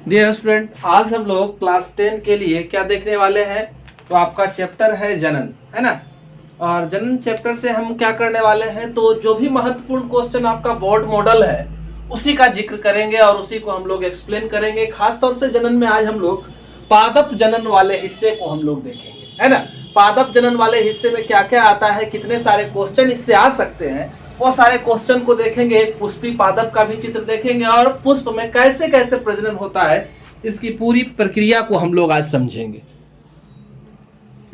Dear student, आज हम लोग क्लास 10 के लिए क्या देखने वाले हैं? तो आपका चैप्टर है जनन, है ना। और जनन चैप्टर से हम क्या करने वाले हैं, तो जो भी महत्वपूर्ण क्वेश्चन आपका बोर्ड मॉडल है उसी का जिक्र करेंगे और उसी को हम लोग एक्सप्लेन करेंगे। खासतौर से जनन में आज हम लोग पादप जनन वाले हिस्से को हम लोग देखेंगे, है ना। पादप जनन वाले हिस्से में क्या क्या आता है, कितने सारे क्वेश्चन इससे आ सकते हैं, वो सारे क्वेश्चन को देखेंगे। एक पुष्पी पादप का भी चित्र देखेंगे और पुष्प में कैसे कैसे प्रजनन होता है इसकी पूरी प्रक्रिया को हम लोग आज समझेंगे।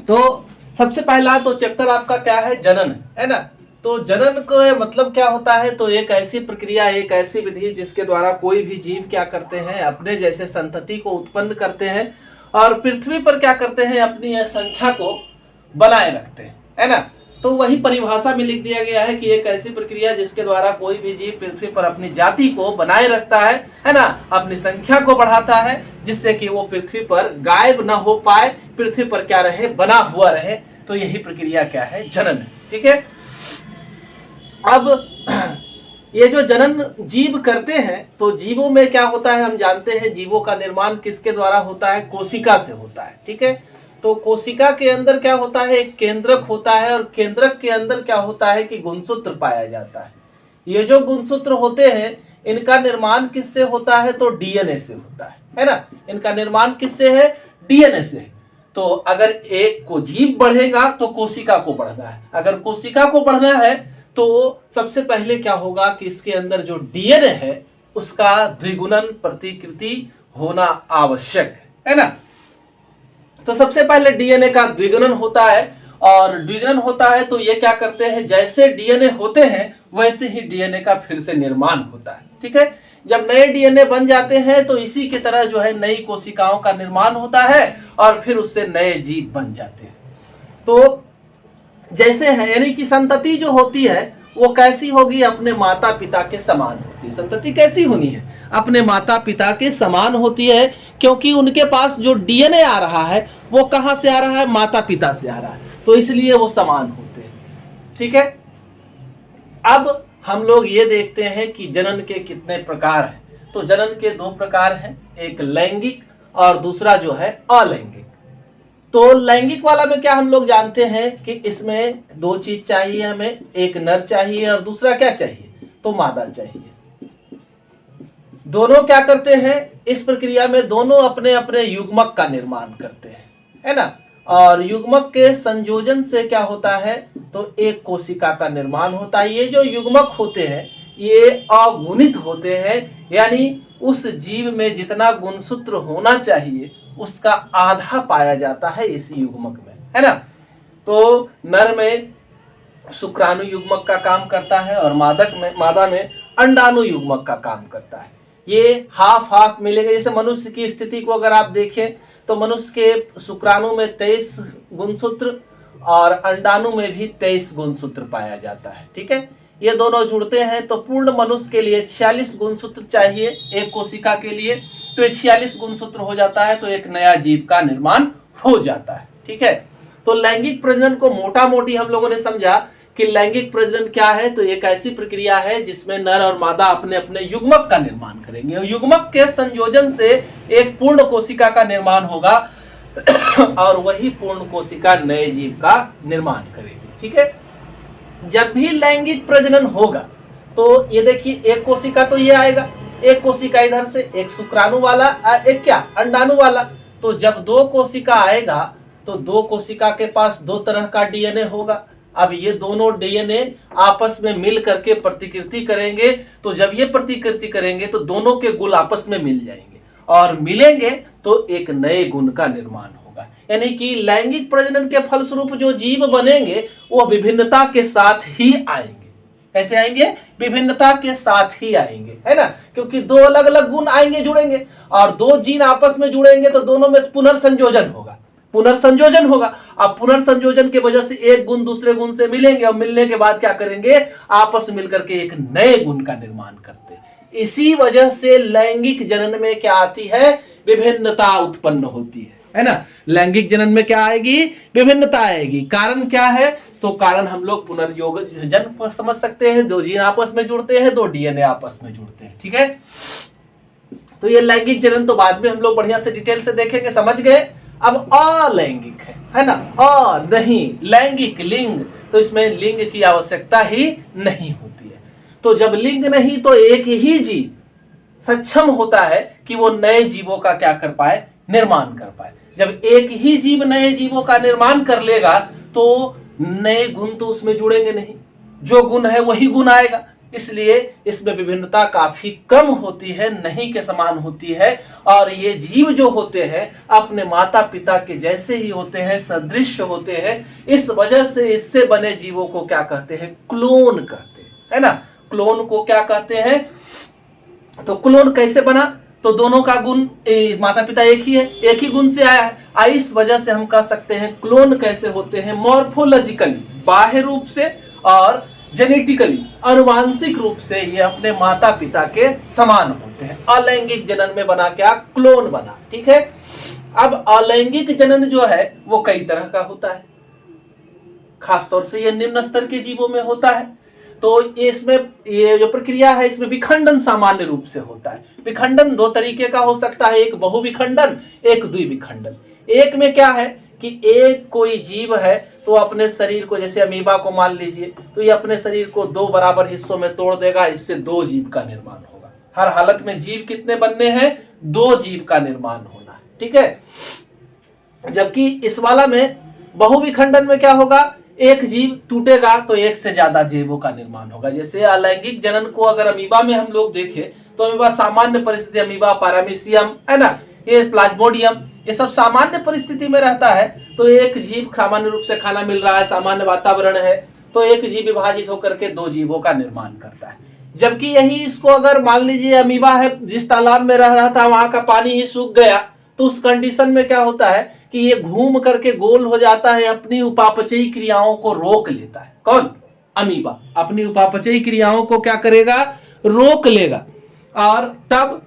तो सबसे पहला तो चैप्टर आपका क्या है, जनन, है ना। तो जनन का मतलब क्या होता है, तो एक ऐसी प्रक्रिया, एक ऐसी विधि जिसके द्वारा कोई भी जीव क्या करते हैं, अपने जैसे संतति को उत्पन्न करते हैं और पृथ्वी पर क्या करते हैं, अपनी संख्या को बनाए रखते हैं, है ना। तो वही परिभाषा में लिख दिया गया है कि एक ऐसी प्रक्रिया जिसके द्वारा कोई भी जीव पृथ्वी पर अपनी जाति को बनाए रखता है ना, अपनी संख्या को बढ़ाता है, जिससे कि वो पृथ्वी पर गायब ना हो पाए, पृथ्वी पर क्या रहे, बना हुआ रहे। तो यही प्रक्रिया क्या है, जनन है, ठीक है। अब ये जो जनन जीव करते हैं, तो जीवों में क्या होता है, हम जानते हैं जीवों का निर्माण किसके द्वारा होता है, कोशिका से होता है, ठीक है। तो कोशिका के अंदर क्या होता है, एक केंद्रक होता है और केंद्रक के अंदर क्या होता है कि गुणसूत्र पाया जाता है। ये जो गुणसूत्र होते हैं इनका निर्माण किससे होता है, तो डीएनए से होता है ना। इनका निर्माण किससे है, डीएनए से। तो अगर एक को जीव बढ़ेगा तो कोशिका को बढ़ना है, अगर कोशिका को बढ़ना है तो सबसे पहले क्या होगा कि इसके अंदर जो डीएनए है उसका द्विगुणन प्रतिकृति होना आवश्यक है ना। तो सबसे पहले डीएनए का द्विगुणन होता है और द्विगुणन होता है तो ये क्या करते हैं, जैसे डीएनए होते हैं वैसे ही डीएनए का फिर से निर्माण होता है, ठीक है। जब नए डीएनए बन जाते हैं तो इसी की तरह जो है नई कोशिकाओं का निर्माण होता है और फिर उससे नए जीव बन जाते हैं। तो जैसे है, यानी कि संतति जो होती है वो कैसी होगी, अपने माता पिता के समान होती है। संतति कैसी होनी है, अपने माता पिता के समान होती है, क्योंकि उनके पास जो डीएनए आ रहा है वो कहां से आ रहा है, माता पिता से आ रहा है, तो इसलिए वो समान होते हैं, ठीक है। अब हम लोग ये देखते हैं कि जनन के कितने प्रकार हैं। तो जनन के दो प्रकार हैं, एक लैंगिक और दूसरा जो है अलैंगिक। तो लैंगिक वाला में क्या हम लोग जानते हैं कि इसमें दो चीज चाहिए हमें, एक नर चाहिए और दूसरा क्या चाहिए, तो मादा चाहिए। दोनों क्या करते हैं इस प्रक्रिया में, दोनों अपने अपने युग्मक का निर्माण करते हैं, है ना। और युग्मक के संयोजन से क्या होता है, तो एक कोशिका का निर्माण होता है। ये जो युग्मक होते हैं ये अगुणित होते हैं, यानी उस जीव में जितना गुणसूत्र होना चाहिए उसका आधा पाया जाता है इस युग्मक में, है ना। तो नर में शुक्राणु युग्मक का काम करता है और मादा में अंडाणु युग्मक का काम करता है। ये हाफ हाफ मिलेगा। जैसे मनुष्य की स्थिति को अगर आप देखें तो मनुष्य के शुक्राणु में 23 गुणसूत्र और अंडाणु में भी 23 गुणसूत्र पाया जाता है, ठीक है। ये दोनों जुड़ते हैं तो पूर्ण मनुष्य के लिए 46 गुणसूत्र चाहिए एक कोशिका के लिए। तो 46 गुणसूत्र हो जाता है तो एक नया जीव का निर्माण हो जाता है, ठीक है। तो लैंगिक प्रजनन को मोटा मोटी हम लोगों ने समझा कि लैंगिक प्रजनन क्या है, तो एक ऐसी प्रक्रिया है जिसमें नर और मादा अपने अपने युग्मक का निर्माण करेंगे और युग्मक के संयोजन से एक पूर्ण कोशिका का निर्माण होगा और वही पूर्ण कोशिका नए जीव का निर्माण करेगी, ठीक है। जब भी लैंगिक प्रजनन होगा तो ये देखिए, एक कोशिका तो ये आएगा, एक कोशिका इधर से, एक शुक्राणु वाला, एक क्या अंडाणु वाला। तो जब दो कोशिका आएगा तो दो कोशिका के पास दो तरह का डीएनए होगा। अब ये दोनों डीएनए आपस में मिल करके प्रतिकृति करेंगे। तो जब ये प्रतिकृति करेंगे तो दोनों के गुण आपस में मिल जाएंगे और मिलेंगे तो एक नए गुण का निर्माण होगा। यानी कि लैंगिक प्रजनन के फलस्वरूप जो जीव बनेंगे वो विभिन्नता के साथ ही आएंगे। कैसे आएंगे, विभिन्नता के साथ ही आएंगे, है ना। क्योंकि दो अलग अलग गुण आएंगे, जुड़ेंगे और दो जीन आपस में जुड़ेंगे तो दोनों में पुनर्संयोजन होगा, पुनर्संयोजन होगा। अब पुनर्संयोजन के वजह से एक गुण दूसरे गुण से मिलेंगे और मिलने के बाद क्या करेंगे, आपस में मिलकर के एक नए गुण का निर्माण करते हैं। इसी वजह से लैंगिक जनन में क्या आती है, विभिन्नता उत्पन्न होती है ना। लैंगिक जनन में क्या आएगी, विभिन्नता आएगी। कारण क्या है, तो कारण हम लोग पुनर्योजन समझ सकते हैं, दो जीन आपस में जुड़ते हैं, दो डीएनए आपस में जुड़ते हैं, ठीक है। तो ये लैंगिक जनन तो बाद में हम लोग बढ़िया से डिटेल से देखेंगे, समझ गए। अब अलैंगिक है ना, नहीं लैंगिक लिंग, तो इसमें लिंग की आवश्यकता ही नहीं होती है। तो जब लिंग नहीं तो एक ही जीव सक्षम होता है कि वो नए जीवों का क्या कर पाए, निर्माण कर पाए। जब एक ही जीव नए जीवों का निर्माण कर लेगा तो नए गुण तो उसमें जुड़ेंगे नहीं, जो गुण है वही गुण आएगा। इसलिए इसमें विभिन्नता काफी कम होती है, नहीं के समान होती है। और ये जीव जो होते हैं अपने माता पिता के जैसे ही होते हैं, सदृश होते हैं। इस वजह से इससे बने जीवों को क्या कहते हैं, क्लोन कहते हैं, है ना। क्लोन को क्या कहते हैं, तो क्लोन कैसे बना, तो दोनों का गुण माता पिता एक ही है, एक ही गुण से आया है। इस वजह से हम कह सकते हैं क्लोन कैसे होते हैं, मॉर्फोलॉजिकली बाह्य रूप से और जेनेटिकली अनुवांशिक रूप से ये अपने माता पिता के समान होते हैं। अलैंगिक जनन में बना क्या, क्लोन बना, ठीक है। अब अलैंगिक जनन जो है वो कई तरह का होता है, खासतौर से ये निम्न स्तर के जीवों में होता है। तो इसमें ये जो प्रक्रिया है इसमें विखंडन सामान्य रूप से होता है। विखंडन दो तरीके का हो सकता है, एक बहुविखंडन, एक द्विविखंडन। एक में क्या है कि एक कोई जीव है तो अपने शरीर को, जैसे अमीबा को मान लीजिए, तो ये अपने शरीर को दो बराबर हिस्सों में तोड़ देगा, इससे दो जीव का निर्माण होगा। हर हालत में जीव कितने बनने हैं, दो जीव का निर्माण होना है, ठीक है। जबकि इस वाला में बहुविखंडन में क्या होगा, एक जीव टूटेगा तो एक से ज्यादा जीवों का निर्माण होगा। जैसे अलैंगिक जनन को अगर अमीबा में हम लोग देखें तो अमीबा सामान्य परिस्थिति, अमीबा पैरामीशियम है ना, ये प्लाज्मोडियम, ये सब सामान्य परिस्थिति में रहता है। तो एक जीव सामान्य रूप से खाना मिल रहा है, सामान्य वातावरण है, तो एक जीव विभाजित होकर के दो जीवों का निर्माण करता है। जबकि यही इसको अगर मान लीजिए अमीबा है, जिस तालाब में रह रहा था वहां का पानी ही सूख गया, तो उस कंडीशन में क्या होता है कि ये घूम करके गोल हो जाता है, अपनी उपापचयी क्रियाओं को रोक लेता है। कौन, अमीबा अपनी उपापचयी क्रियाओं को क्या करेगा, रोक लेगा। और तब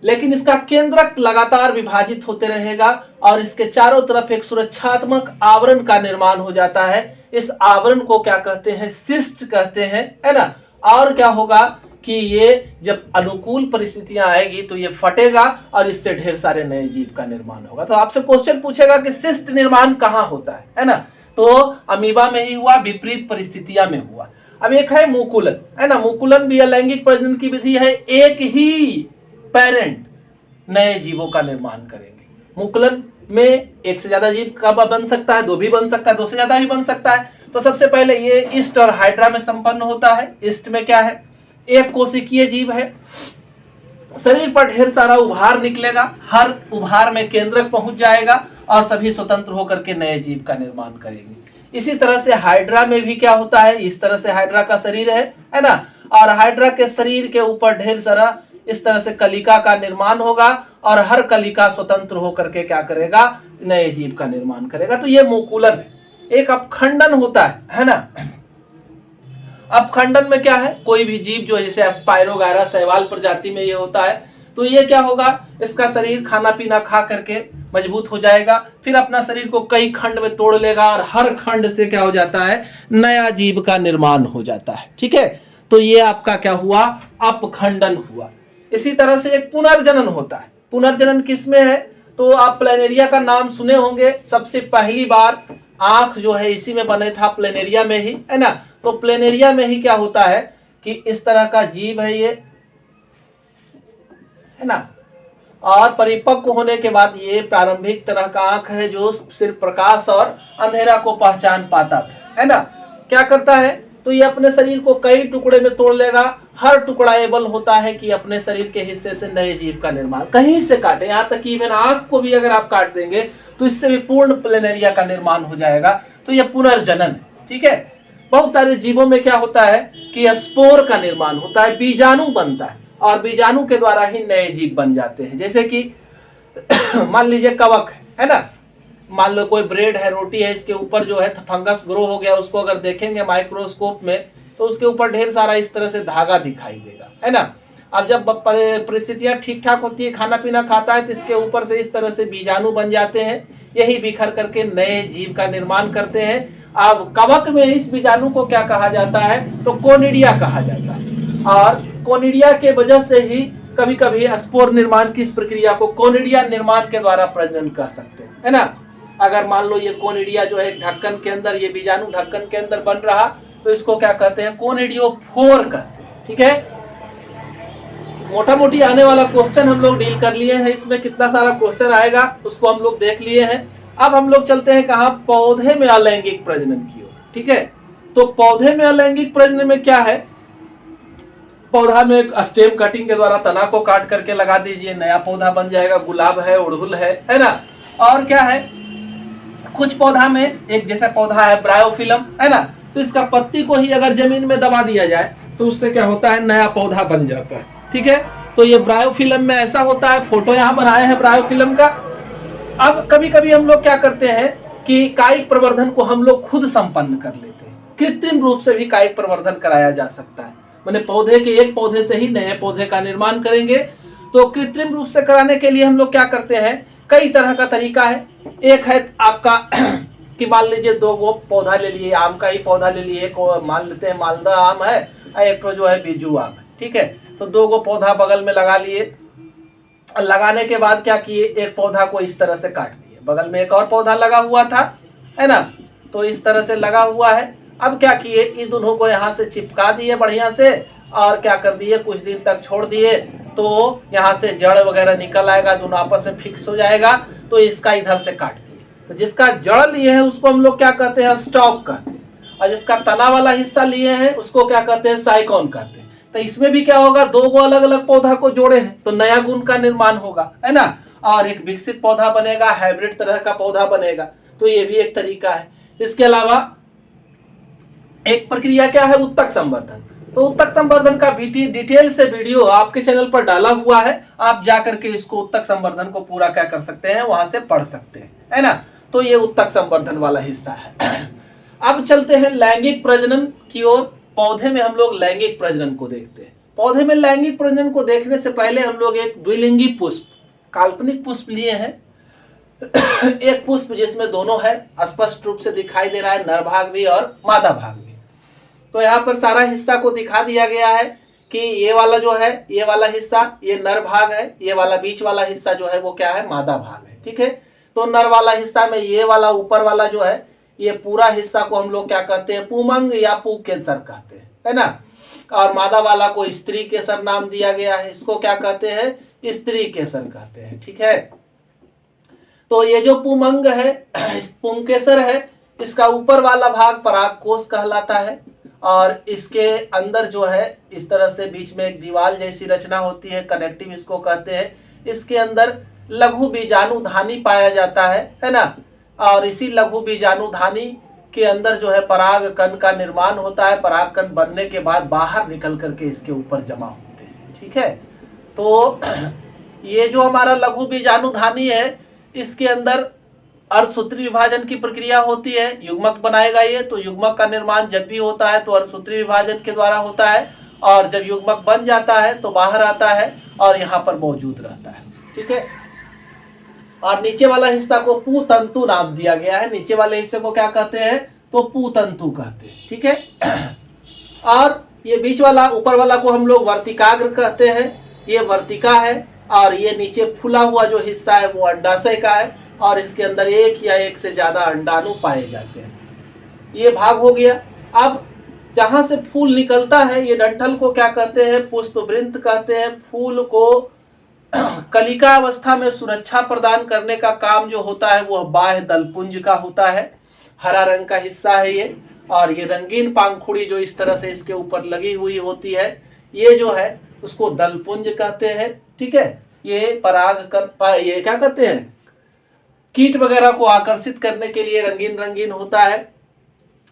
लेकिन इसका केंद्रक लगातार विभाजित होते रहेगा और इसके चारों तरफ एक सुरक्षात्मक आवरण का निर्माण हो जाता है। इस आवरण को क्या कहते हैं, सिस्ट कहते हैं, है ना। और क्या होगा कि ये जब अनुकूल परिस्थितियां आएगी तो ये फटेगा और इससे ढेर सारे नए जीव का निर्माण होगा। तो आपसे क्वेश्चन पूछेगा कि सिस्ट निर्माण कहां होता है ना, तो अमीबा में ही हुआ, विपरीत परिस्थितियां में हुआ। अब एक है मुकुलन, है ना। मुकुलन भी अलैंगिक प्रजनन की विधि है, एक ही पेरेंट नए जीवों का निर्माण करेंगे। मुकुलन में एक से ज्यादा जीव का बन सकता है, दो भी बन सकता है, दो से ज्यादा भी बन सकता है। तो सबसे पहले ये ईस्ट और हाइड्रा में संपन्न होता है। ईस्ट में क्या है, एक कोशिकीय जीव है, शरीर पर ढेर सारा उभार निकलेगा, हर उभार में केंद्रक पहुंच जाएगा और सभी स्वतंत्र होकर के नए जीव का निर्माण करेंगे। इसी तरह से हाइड्रा में भी क्या होता है, इस तरह से हाइड्रा का शरीर है ना, और हाइड्रा के शरीर के ऊपर ढेर सारा इस तरह से कलिका का निर्माण होगा और हर कलिका स्वतंत्र होकर के क्या करेगा, नए जीव का निर्माण करेगा। तो ये मुकुलन है। एक अपखंडन होता है ना। अपखंडन में क्या है, कोई भी जीव जो जैसे स्पाइरोगायरा शैवाल प्रजाति में ये होता है, तो ये क्या होगा, इसका शरीर खाना पीना खा करके मजबूत हो जाएगा, फिर अपना शरीर को कई खंड में तोड़ लेगा और हर खंड से क्या हो जाता है, नया जीव का निर्माण हो जाता है, ठीक है। तो ये आपका क्या हुआ, अपखंडन हुआ। इसी तरह से एक पुनर्जनन होता है। पुनर्जनन किसमें है, तो आप प्लेनेरिया का नाम सुने होंगे। सबसे पहली बार आंख जो है इसी में बने था, प्लेनेरिया में ही, है ना। तो प्लेनेरिया में ही क्या होता है कि इस तरह का जीव है ये, है ना। और परिपक्व होने के बाद ये प्रारंभिक तरह का आंख है जो सिर्फ प्रकाश और अंधेरा को पहचान पाता था, है ना। क्या करता है, तो ये अपने शरीर को कई टुकड़े में तोड़ लेगा। हर टुकड़ा एबल होता है कि अपने शरीर के हिस्से से नए जीव का निर्माण कहीं से काटे, यहाँ तक कि इवन आंख को भी अगर आप काट देंगे तो इससे भी पूर्ण प्लेनेरिया का निर्माण हो जाएगा। तो यह पुनर्जनन, ठीक है। बहुत सारे जीवों में क्या होता है कि स्पोर का निर्माण होता है, बीजाणु बनता है और बीजाणु के द्वारा ही नए जीव बन जाते हैं। जैसे कि मान लीजिए कवक है ना, मान लो कोई ब्रेड है, रोटी है, इसके ऊपर जो है फंगस ग्रो हो गया, उसको अगर देखेंगे माइक्रोस्कोप में तो उसके ऊपर ढेर सारा इस तरह से धागा दिखाई देगा, है ना। अब जब परिस्थितियां ठीक ठाक होती है, खाना पीना खाता है, तो इसके ऊपर से इस तरह से बीजाणु बन जाते हैं, यही बिखर करके नए जीव का निर्माण करते हैं। अब कवक में इस बीजाणु को क्या कहा जाता है, तो कोनिडिया कहा जाता है। और कोनिडिया के वजह से ही कभी कभी स्पोर निर्माण की इस प्रक्रिया को कोनिडिया निर्माण के द्वारा प्रजनन कह सकते हैं, है ना। अगर मान लो ये कोनिडिया जो है ढक्कन के अंदर, ये बीजाणु ढक्कन के अंदर बन रहा, तो इसको क्या कहते हैं, कोनिडियोफोर कहते हैं। ठीक है, मोटा मोटी आने वाला क्वेश्चन हम लोग डील कर लिए हैं, इसमें कितना सारा क्वेश्चन आएगा उसको हम लोग देख लिए हैं। अब हम लोग चलते हैं कहाँ, पौधे में अलैंगिक प्रजनन की ओर। ठीक है, तो पौधे में अलैंगिक प्रजनन में क्या है, पौधा में स्टेम कटिंग के द्वारा तना को काट करके लगा दीजिए, नया पौधा बन जाएगा, गुलाब है, उड़हुल है ना। और क्या है, कुछ पौधा में एक जैसा पौधा है ब्रायोफिलम, है ना, तो इसका पत्ती को ही अगर जमीन में दबा दिया जाए तो उससे क्या होता है, नया पौधा बन जाता है। ठीक है, तो ये ब्रायोफिलम में ऐसा होता है, फोटो यहाँ बनाए हैं ब्रायोफिलम का। अब कभी कभी हम लोग क्या करते हैं कि कायिक प्रवर्धन को हम लोग खुद संपन्न कर लेते हैं, कृत्रिम रूप से भी कायिक प्रवर्धन कराया जा सकता है। मैंने पौधे के एक पौधे से ही नए पौधे का निर्माण करेंगे, तो कृत्रिम रूप से कराने के लिए हम लोग क्या करते हैं, कई तरह का तरीका है। एक है आपका कि मान लीजिए दो गो पौधा ले लिए, आम का ही पौधा ले लिए, एक मान लेते हैं मालदा आम है, एक तो जो है बिज्जू आम है। ठीक है, तो दो गो पौधा बगल में लगा लिए, लगाने के बाद क्या किए, एक पौधा को इस तरह से काट दिए, बगल में एक और पौधा लगा हुआ था, है ना, तो इस तरह से लगा हुआ है। अब क्या किए, इन दोनों को यहाँ से चिपका दिए बढ़िया से, और क्या कर दिए, कुछ दिन तक छोड़ दिए, तो यहाँ से जड़ वगैरह निकल आएगा, दोनों आपस में फिक्स हो जाएगा, तो इसका इधर से काट दिए। तो जिसका जड़ लिए हैं उसको हम लोग क्या कहते हैं, स्टॉक कहते हैं, और जिसका तना वाला हिस्सा लिए हैं उसको क्या कहते हैं, साइकॉन कहते हैं। तो इसमें भी क्या होगा, दो गो अलग अलग पौधा को जोड़े हैं तो नया गुण का निर्माण होगा, है ना, और एक विकसित पौधा बनेगा, हाइब्रिड तरह का पौधा बनेगा। तो ये भी एक तरीका है। इसके अलावा एक प्रक्रिया क्या है, उत्तक संवर्धन। तो उत्तक संवर्धन का डिटेल से वीडियो आपके चैनल पर डाला हुआ है, आप जाकर के इसको उत्तक संवर्धन को पूरा क्या कर सकते हैं, वहां से पढ़ सकते हैं, है ना। तो ये उत्तक संवर्धन वाला हिस्सा है। अब चलते हैं लैंगिक प्रजनन की ओर। पौधे में हम लोग लैंगिक प्रजनन को देखते हैं। पौधे में लैंगिक प्रजनन को देखने से पहले हम लोग एक द्विलिंगी पुष्प, काल्पनिक पुष्प लिए हैं। एक पुष्प जिसमें दोनों है, स्पष्ट रूप से दिखाई दे रहा है, नर भाग भी और मादा भाग भी। तो यहाँ पर सारा हिस्सा को दिखा दिया गया है कि ये वाला जो है, ये वाला हिस्सा ये नर भाग है, ये वाला बीच वाला हिस्सा जो है वो क्या है, मादा भाग है। ठीक है, तो नर वाला हिस्सा में ये वाला ऊपर वाला जो है, ये पूरा हिस्सा को हम लोग क्या कहते हैं, पुमंग या पुंकेसर कहते हैं, है ना। और मादा वाला को स्त्री केसर नाम दिया गया है, इसको क्या कहते हैं, स्त्री केसर कहते हैं। ठीक है, तो ये जो पुमंग है, पुंकेसर है, इसका ऊपर वाला भाग परागकोश कहलाता है, और इसके अंदर जो है इस तरह से बीच में एक दीवार जैसी रचना होती है, कनेक्टिव इसको कहते हैं। इसके अंदर लघु बीजाणुधानी पाया जाता है ना, और इसी लघु बीजाणुधानी के अंदर जो है पराग कण का निर्माण होता है। पराग कण बनने के बाद बाहर निकल करके इसके ऊपर जमा होते हैं। ठीक है, तो ये जो हमारा लघु बीजाणुधानी है, इसके अंदर अर्धसूत्री विभाजन की प्रक्रिया होती है, युग्मक बनाएगा ये। तो युग्मक का निर्माण जब भी होता है तो अर्धसूत्री विभाजन के द्वारा होता है, और जब युग्मक बन जाता है तो बाहर आता है और यहाँ पर मौजूद रहता है। ठीक है, और नीचे वाला हिस्सा को पुतंतु नाम दिया गया है। नीचे वाले हिस्से को क्या कहते हैं, तो पुतंतु कहते हैं। ठीक है, और ये बीच वाला ऊपर वाला को हम लोग वर्तिकाग्र कहते हैं, ये वर्तिका है। और ये नीचे फूला हुआ जो हिस्सा है वो अंडाशय का है, और इसके अंदर एक या एक से ज्यादा अंडाणु पाए जाते हैं। ये भाग हो गया। अब जहां से फूल निकलता है, ये डंठल को क्या कहते हैं, पुष्पवृंत कहते हैं। फूल को कलिका अवस्था में सुरक्षा प्रदान करने का काम जो होता है वो बाह्य दलपुंज का होता है। हरा रंग का हिस्सा है ये, और ये रंगीन पांखुड़ी जो इस तरह से इसके ऊपर लगी हुई होती है, ये जो है उसको दलपुंज कहते हैं। ठीक है, ये पराग कर, ये क्या कहते हैं, कीट वगैरह को आकर्षित करने के लिए रंगीन रंगीन होता है।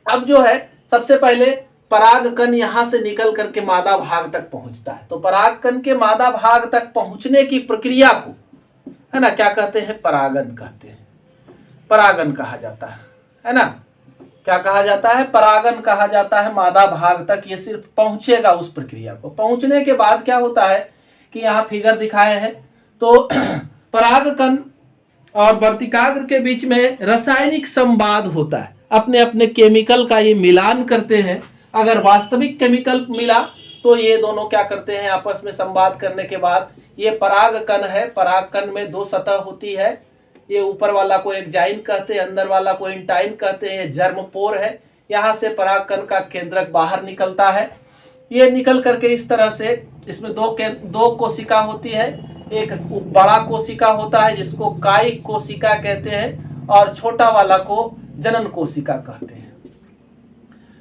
अब जो है सबसे पहले पराग कण यहाँ से निकल करके मादा भाग तक पहुंचता है। तो पराग कण के मादा भाग तक पहुंचने की प्रक्रिया को, है ना, क्या कहते हैं, परागन कहते हैं। परागन कहा जाता है ना, क्या कहा जाता है, परागन कहा जाता है। मादा भाग तक ये सिर्फ पहुंचेगा उस प्रक्रिया को। पहुंचने के बाद क्या होता है कि यहाँ फिगर दिखाए हैं, तो पराग कण और वर्तिकाग्र के बीच में रासायनिक संवाद होता है। अपने अपने केमिकल का ये मिलान करते हैं। अगर वास्तविक केमिकल मिला तो ये दोनों क्या करते हैं, आपस में संवाद करने के बाद ये परागकण है, परागकण में 2 सतह होती है। ये ऊपर वाला को एक्जाइन कहते हैं, अंदर वाला को इंटाइन कहते हैं, ये जर्मपोर है। यहाँ से परागकण का केंद्रक बाहर निकलता है। ये निकल करके इस तरह से इसमें दो कोशिका होती है। एक बड़ा कोशिका होता है जिसको कायिक कोशिका कहते हैं, और छोटा वाला को जनन कोशिका कहते हैं।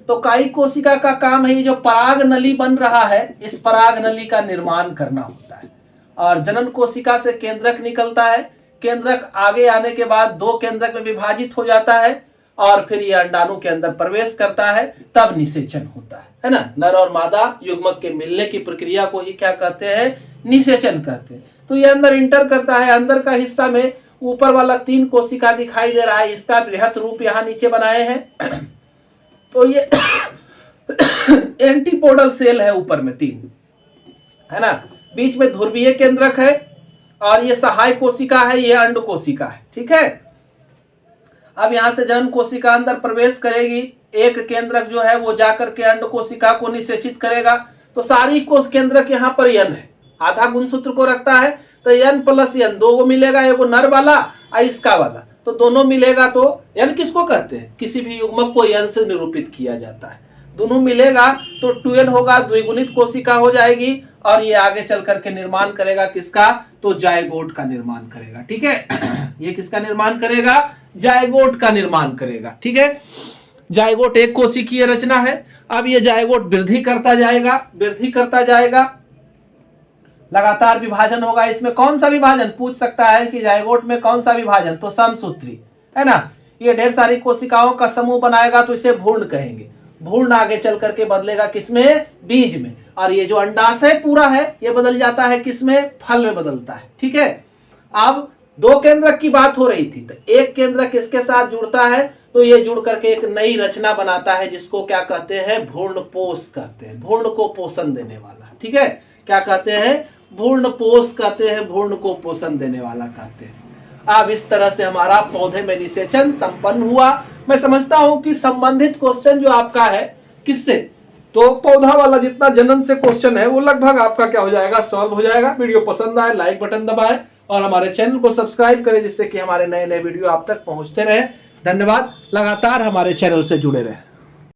तो कायिक कोशिका का काम है ये जो पराग नली बन रहा है, इस पराग नली का निर्माण करना होता है। और जनन कोशिका से केंद्रक निकलता है। केंद्रक आगे आने के बाद 2 केंद्रक में विभाजित हो जाता है और फिर ये अंडाणु के अंदर प्रवेश करता है, तब निषेचन होता है ना। नर और मादा युग्मक के मिलने की प्रक्रिया को ही क्या कहते हैं, निषेचन कहते हैं। तो ये अंदर इंटर करता है। अंदर का हिस्सा में ऊपर वाला 3 कोशिका दिखाई दे रहा है, इसका बृहत रूप यहाँ नीचे बनाए हैं। तो ये एंटीपोडल सेल है, ऊपर में 3 है ना, बीच में ध्रुवीय केंद्रक है, और ये सहाय कोशिका है, ये अंड कोशिका है। ठीक है, अब यहां से जनन कोशिका अंदर प्रवेश करेगी। एक केंद्रक जो है वो जाकर के अंड कोशिका को निषेचित करेगा। तो सारी कोश केंद्रक यहाँ पर यन है, आधा गुणसूत्र को रखता है। तो यन प्लस यन 2 मिलेगा, एगो नर वाला और इसका वाला, तो दोनों मिलेगा। तो यन किसको कहते हैं, किसी भी युग्मक को यन से निरूपित किया जाता है। दोनों मिलेगा तो 2n होगा, द्विगुणित कोशिका हो जाएगी, और ये आगे चल करके निर्माण करेगा किसका, तो जायगोट का निर्माण करेगा। ठीक है, ये किसका निर्माण करेगा, जायगोट का निर्माण करेगा। ठीक है, जायगोट एक कोशिकीय रचना है। अब ये जायगोट वृद्धि करता जाएगा, लगातार विभाजन होगा। इसमें कौन सा विभाजन पूछ सकता है कि जायगोट में कौन सा विभाजन, तो समसूत्री है ना। ये ढेर सारी कोशिकाओं का समूह बनाएगा, तो इसे भ्रूण कहेंगे। भ्रूण आगे चल करके बदलेगा किसमें, बीज में। और ये जो अंडाशय पूरा है ये बदल जाता है किसमें, फल में बदलता है। ठीक है, अब 2 केंद्रक की बात हो रही थी, तो एक केंद्रक इसके साथ जुड़ता है, तो ये जुड़ करके एक नई रचना बनाता है, जिसको क्या कहते हैं, भ्रूणपोष कहते हैं, भ्रूण को पोषण देने वाला। ठीक है, क्या कहते हैं, भ्रूणपोष कहते हैं, भ्रूण को पोषण देने वाला कहते हैं। अब इस तरह से हमारा पौधे में निषेचन संपन्न हुआ। मैं समझता हूं कि संबंधित क्वेश्चन जो आपका है किससे, तो पौधा वाला जितना जनन से क्वेश्चन है वो लगभग आपका क्या हो जाएगा, सॉल्व हो जाएगा। वीडियो पसंद आए लाइक बटन दबाएं और हमारे चैनल को सब्सक्राइब करें, जिससे कि हमारे नए नए वीडियो आप तक पहुंचते रहे। धन्यवाद, लगातार हमारे चैनल से जुड़े रहें।